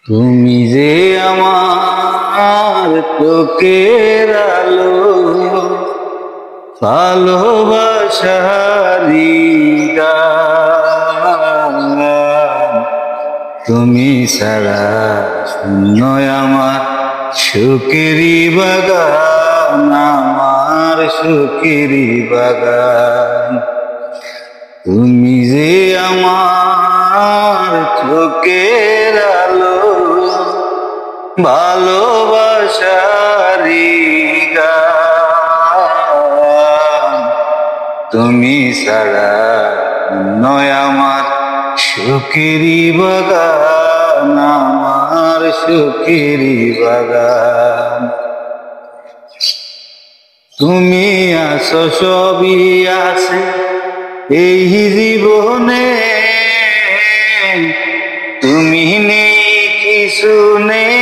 তুমি যে আমার চোখের আলো, ভালোবাসারি গান। তুমি ছাড়া শূন্য আমার সুখেরি বাগান, আমার সুখেরি বাগান। তুমি যে আমার চোখের আলো, ভালোবাসারি গান। তুমি ছাড়া নয় আমার সুখেরি বাগান, আমার সুখেরি বাগান। তুমি আছো সবই আছে এই জীবনে, তুমি নেই কিছু নেই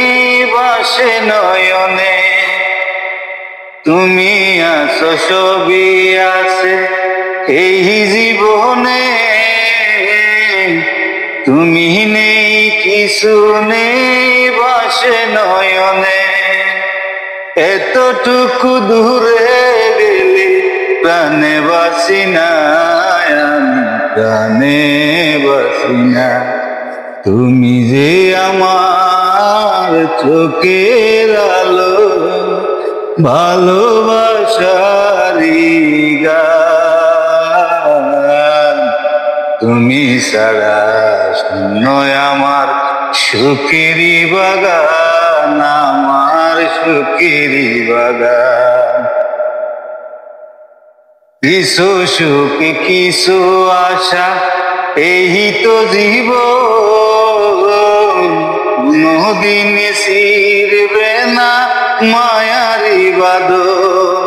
বাসে নয়নে। তুমি আছো সবই আছে এই জীবনে, তুমি নেই কিছু নেই বাসে নয়নে। এতটুকু দূরে গেলে প্রাণে বাসি না, আমি প্রাণে বাসি না। তুমি যে আমার চোখের আলো, ভালোবাসারি গান। তুমি ছাড়া শূন্য আমার সুখেরি বাগান, আমার সুখেরি বাগান। কিছু সুখ কিছু আশা এই তো জীবন, কোনদিন ছিড়বে না মায়ারি বাঁধন।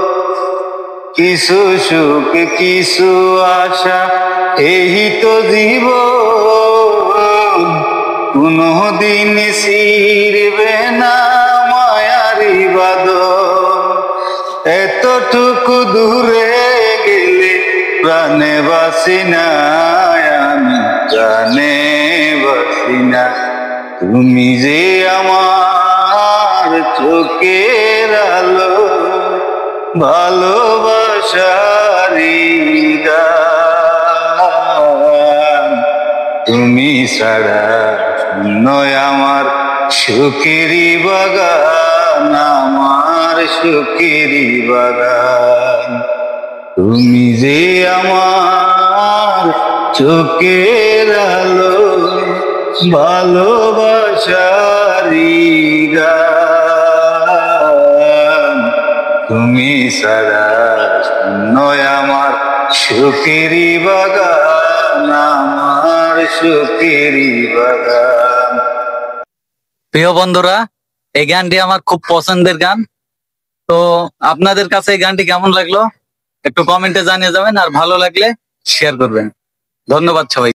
কিছু সুখ কিছু আশা এই তো জীবন, কোনদিন ছিড়বে না মায়ারি বাঁধন। এতটুকু দূরে গেলে প্রাণে বাসি না, আমি প্রাণে বাসি না। তুমি যে আমার চোখের আলো, ভালোবাসারি গান। তুমি ছাড়া নয় আমার সুখেরি বাগান, আমার সুখেরি বাগান। তুমি যে আমার চোখের আলো, ভালোবাসারি গান। তুমি ছাড়া নয় আমার সুখেরি বাগান, আমার সুখেরি বাগান। প্রিয় বন্ধুরা, এই গানটি আমার খুব পছন্দের গান। তো আপনাদের কাছে এই গানটি কেমন লাগলো একটু কমেন্টে জানিয়ে যাবেন, আর ভালো লাগলে শেয়ার করবেন। ধন্যবাদ সবাই।